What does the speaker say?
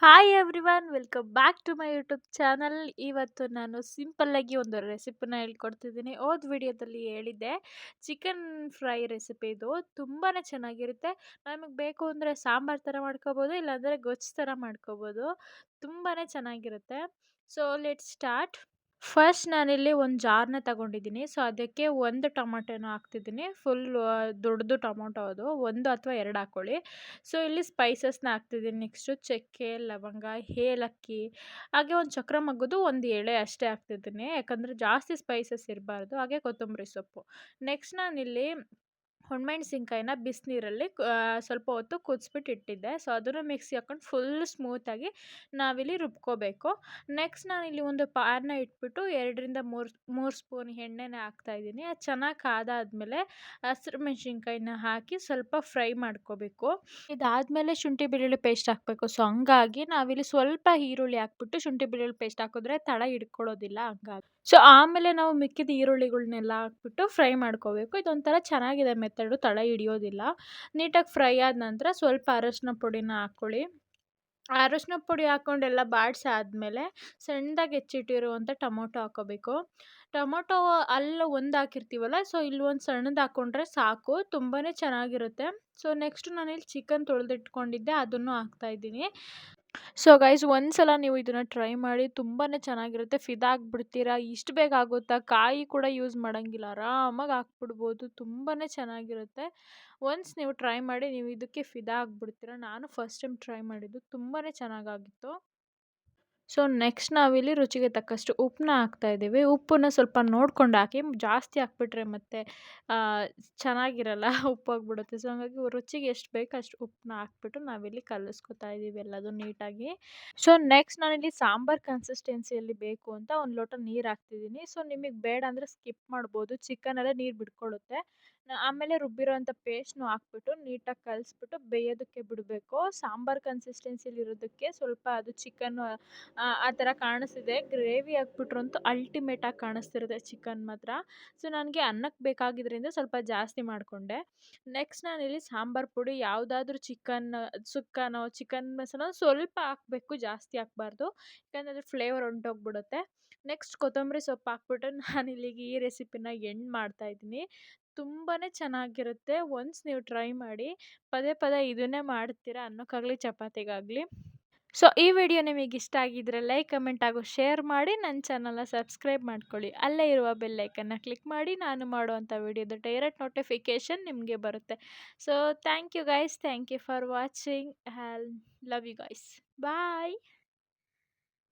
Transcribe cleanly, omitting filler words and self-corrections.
Hi everyone welcome back to my YouTube channel. ಇವತ್ತು ನಾನು simple ಆಗಿ ಒಂದು ರೆಸಿಪಿನ ಹೇಳ್ಕೊಡ್ತಿದ್ದೀನಿ. ಹೋದ ವಿಡಿಯೋದಲ್ಲಿ ಹೇಳಿದ್ದೆ ಚಿಕನ್ ಫ್ರೈ ರೆಸಿಪಿ. ಇದು ತುಂಬಾ ಚೆನ್ನಾಗಿರುತ್ತೆ. ನಮಗೆ ಬೇಕು ಅಂದರೆ ಸಾಂಬಾರ್ ಥರ ಮಾಡ್ಕೋಬೋದು, ಇಲ್ಲಾಂದರೆ ಗೊಜ್ಜು ಥರ ಮಾಡ್ಕೋಬೋದು. ತುಂಬಾ ಚೆನ್ನಾಗಿರುತ್ತೆ. So let start. ಫಸ್ಟ್ ನಾನಿಲ್ಲಿ ಒಂದು ಜಾರ್ನ ತಗೊಂಡಿದ್ದೀನಿ. ಸೊ ಅದಕ್ಕೆ ಒಂದು ಟೊಮಾಟೊನ ಹಾಕ್ತಿದ್ದೀನಿ. ಫುಲ್ ದೊಡ್ಡದು ಟೊಮೊಟೊ, ಅದು ಒಂದು ಅಥವಾ ಎರಡು ಹಾಕ್ಕೊಳ್ಳಿ. ಸೊ ಇಲ್ಲಿ ಸ್ಪೈಸಸ್ನ ಹಾಕ್ತಿದ್ದೀನಿ. ನೆಕ್ಸ್ಟು ಚಕ್ಕೆ, ಲವಂಗ, ಏಲಕ್ಕಿ, ಹಾಗೆ ಒಂದು ಚಕ್ರ ಮಗ್ಗದು ಒಂದು ಎಳೆ ಅಷ್ಟೇ ಹಾಕ್ತಿದ್ದೀನಿ, ಯಾಕಂದರೆ ಜಾಸ್ತಿ ಸ್ಪೈಸಸ್ ಇರಬಾರ್ದು. ಹಾಗೆ ಕೊತ್ತಂಬರಿ ಸೊಪ್ಪು. ನೆಕ್ಸ್ಟ್ ನಾನಿಲ್ಲಿ ಒಣಮೆಣ್ಸಿನ್ಕಾಯಿನ ಬಿಸಿನೀರಲ್ಲಿ ಸ್ವಲ್ಪ ಹೊತ್ತು ಕುದಿಸ್ಬಿಟ್ಟು ಇಟ್ಟಿದ್ದೆ. ಸೊ ಅದನ್ನು ಮಿಕ್ಸಿ ಹಾಕ್ಕೊಂಡು ಫುಲ್ ಸ್ಮೂತಾಗಿ ನಾವಿಲ್ಲಿ ರುಬ್ಕೋಬೇಕು. ನೆಕ್ಸ್ಟ್ ನಾನಿಲ್ಲಿ ಒಂದು ಪ್ಯಾನ್ನ ಇಟ್ಬಿಟ್ಟು 2 ರಿಂದ 3 ಸ್ಪೂನ್ ಎಣ್ಣೆನ ಹಾಕ್ತಾಯಿದ್ದೀನಿ. ಅದು ಚೆನ್ನಾಗಿ ಕಾದಾದ್ಮೇಲೆ ಹಸಿರು ಮೆಣಸಿನ್ಕಾಯಿನ ಹಾಕಿ ಸ್ವಲ್ಪ ಫ್ರೈ ಮಾಡ್ಕೋಬೇಕು. ಇದಾದಮೇಲೆ ಶುಂಠಿ ಬೆಳ್ಳುಳ್ಳಿ ಪೇಸ್ಟ್ ಹಾಕಬೇಕು. ಸೊ ಹಂಗಾಗಿ ನಾವಿಲ್ಲಿ ಸ್ವಲ್ಪ ಈರುಳ್ಳಿ ಹಾಕ್ಬಿಟ್ಟು ಶುಂಠಿ ಬೆಳ್ಳುಳ್ಳಿ ಪೇಸ್ಟ್ ಹಾಕಿದ್ರೆ ತಳ ಹಿಡ್ಕೊಳ್ಳೋದಿಲ್ಲ, ಹಂಗಾಗಿ. ಸೊ ಆಮೇಲೆ ನಾವು ಮಿಕ್ಕಿದ ಈರುಳ್ಳಿಗಳನ್ನೆಲ್ಲ ಹಾಕ್ಬಿಟ್ಟು ಫ್ರೈ ಮಾಡ್ಕೋಬೇಕು. ಇದೊಂಥರ ಚೆನ್ನಾಗಿದೆ ಮೆಥಡು, ತಳ ಹಿಡಿಯೋದಿಲ್ಲ. ನೀಟಾಗಿ ಫ್ರೈ ಆದ ನಂತರ ಸ್ವಲ್ಪ ಅರಶಿನ ಪುಡಿನ ಹಾಕ್ಕೊಳ್ಳಿ. ಅರಶಿನ ಪುಡಿ ಹಾಕ್ಕೊಂಡೆಲ್ಲ ಬಾಡಿಸಿ ಆದಮೇಲೆ ಸಣ್ಣದಾಗಿ ಹೆಚ್ಚಿಟ್ಟಿರುವಂಥ ಟೊಮೊಟೊ ಹಾಕ್ಕೋಬೇಕು. ಟೊಮೊಟೊ ಅಲ್ಲಿ ಒಂದು ಹಾಕಿರ್ತೀವಲ್ಲ, ಸೊ ಇಲ್ಲಿ ಒಂದು ಸಣ್ಣದು ಹಾಕ್ಕೊಂಡ್ರೆ ಸಾಕು, ತುಂಬಾ ಚೆನ್ನಾಗಿರುತ್ತೆ. ಸೊ ನೆಕ್ಸ್ಟ್ ನಾನಿಲ್ಲಿ ಚಿಕನ್ ತೊಳೆದಿಟ್ಕೊಂಡಿದ್ದೆ, ಅದನ್ನು ಹಾಕ್ತಾಯಿದ್ದೀನಿ. ಸೊ ಗೈಸ್, ಒಂದ್ಸಲ ನೀವು ಇದನ್ನ ಟ್ರೈ ಮಾಡಿ, ತುಂಬಾ ಚೆನ್ನಾಗಿರುತ್ತೆ. ಫಿದಾಗ್ಬಿಡ್ತೀರಾ. ಇಷ್ಟು ಬೇಗ ಆಗುತ್ತಾ? ಕಾಯಿ ಕೂಡ ಯೂಸ್ ಮಾಡೋಂಗಿಲ್ಲ, ಆರಾಮಾಗಿ ಹಾಕ್ಬಿಡ್ಬೋದು. ತುಂಬಾ ಚೆನ್ನಾಗಿರುತ್ತೆ. ಒನ್ಸ್ ನೀವು ಟ್ರೈ ಮಾಡಿ, ನೀವು ಇದಕ್ಕೆ ಫಿದಾ ಆಗ್ಬಿಡ್ತೀರಾ. ನಾನು ಫಸ್ಟ್ ಟೈಮ್ ಟ್ರೈ ಮಾಡಿದ್ದು, ತುಂಬಾ ಚೆನ್ನಾಗಾಗಿತ್ತು. ಸೊ ನೆಕ್ಸ್ಟ್ ನಾವಿಲ್ಲಿ ರುಚಿಗೆ ತಕ್ಕಷ್ಟು ಉಪ್ಪನ್ನ ಹಾಕ್ತಾಯಿದ್ದೀವಿ. ಉಪ್ಪನ್ನ ಸ್ವಲ್ಪ ನೋಡ್ಕೊಂಡು ಹಾಕಿ, ಜಾಸ್ತಿ ಹಾಕ್ಬಿಟ್ರೆ ಮತ್ತೆ ಚೆನ್ನಾಗಿರಲ್ಲ, ಉಪ್ಪೋಗ್ಬಿಡುತ್ತೆ. ಸೊ ಹಂಗಾಗಿ ರುಚಿಗೆ ಎಷ್ಟು ಬೇಕೋ ಅಷ್ಟು ಉಪ್ಪನ್ನ ಹಾಕ್ಬಿಟ್ಟು ನಾವಿಲ್ಲಿ ಕಲಿಸ್ಕೊತಾ ಇದ್ದೀವಿ ಎಲ್ಲದು ನೀಟಾಗಿ. ಸೊ ನೆಕ್ಸ್ಟ್ ನಾನಿಲ್ಲಿ ಸಾಂಬಾರ್ ಕನ್ಸಿಸ್ಟೆನ್ಸಿಯಲ್ಲಿ ಬೇಕು ಅಂತ ಒಂದು ಲೋಟ ನೀರು ಹಾಕ್ತಿದ್ದೀನಿ. ಸೊ ನಿಮಗೆ ಬೇಡ ಅಂದರೆ ಸ್ಕಿಪ್ ಮಾಡ್ಬೋದು, ಚಿಕನಲ್ಲೇ ನೀರು ಬಿಟ್ಕೊಳ್ಳುತ್ತೆ. ಆಮೇಲೆ ರುಬ್ಬಿರೋಂಥ ಪೇಸ್ಟ್ನು ಹಾಕ್ಬಿಟ್ಟು ನೀಟಾಗಿ ಕಲಿಸ್ಬಿಟ್ಟು ಬೇಯೋದಕ್ಕೆ ಬಿಡಬೇಕು. ಸಾಂಬಾರ್ ಕನ್ಸಿಸ್ಟೆನ್ಸಿಲಿ ಇರೋದಕ್ಕೆ ಸ್ವಲ್ಪ ಅದು ಚಿಕನ್ನು ಆ ಥರ ಕಾಣಿಸ್ತಿದೆ. ಗ್ರೇವಿ ಹಾಕ್ಬಿಟ್ರಂತೂ ಅಲ್ಟಿಮೇಟಾಗಿ ಕಾಣಿಸ್ತಿರುತ್ತೆ ಚಿಕನ್ ಮಾತ್ರ. ಸೊ ನನಗೆ ಅನ್ನಕ್ಕೆ ಬೇಕಾಗಿದ್ದರಿಂದ ಸ್ವಲ್ಪ ಜಾಸ್ತಿ ಮಾಡಿಕೊಂಡೆ. ನೆಕ್ಸ್ಟ್ ನಾನಿಲ್ಲಿ ಸಾಂಬಾರು ಪುಡಿ ಯಾವುದಾದ್ರೂ ಸುಕ್ಕನೋ ಚಿಕನ್ ಮಸಾಲ ಸ್ವಲ್ಪ ಹಾಕಬೇಕು, ಜಾಸ್ತಿ ಹಾಕಬಾರ್ದು, ಯಾಕಂದರೆ ಫ್ಲೇವರ್ ಹೊಂಟೋಗ್ಬಿಡುತ್ತೆ. ನೆಕ್ಸ್ಟ್ ಕೊತ್ತಂಬರಿ ಸೊಪ್ಪು ಹಾಕ್ಬಿಟ್ಟು ನಾನಿಲ್ಲಿಗೆ ಈ ರೆಸಿಪಿನ ಎಂಡ್ ಮಾಡ್ತಾಯಿದ್ದೀನಿ. ತುಂಬಾ ಚೆನ್ನಾಗಿರುತ್ತೆ. ಒನ್ಸ್ ನೀವು ಟ್ರೈ ಮಾಡಿ. ಪದೇ ಪದೇ ಇದನ್ನೇ ಮಾಡ್ತೀರಾ, ಅನ್ನಕ್ಕಾಗಲಿ ಚಪಾತಿಗಾಗಲಿ. ಸೊ ಈ ವಿಡಿಯೋ ನಿಮಗೆ ಇಷ್ಟ ಆಗಿದ್ರೆ ಲೈಕ್, ಕಮೆಂಟ್ ಹಾಗೂ ಶೇರ್ ಮಾಡಿ. ನನ್ನ ಚಾನಲ್ನ ಸಬ್ಸ್ಕ್ರೈಬ್ ಮಾಡ್ಕೊಳ್ಳಿ. ಅಲ್ಲೇ ಇರುವ ಬೆಲ್ ಐಕನ್ನ ಕ್ಲಿಕ್ ಮಾಡಿ, ನಾನು ಮಾಡುವಂಥ ವಿಡಿಯೋದ ಡೈರೆಕ್ಟ್ ನೋಟಿಫಿಕೇಷನ್ ನಿಮಗೆ ಬರುತ್ತೆ. So thank you guys, thank you for watching. Love you guys. Bye.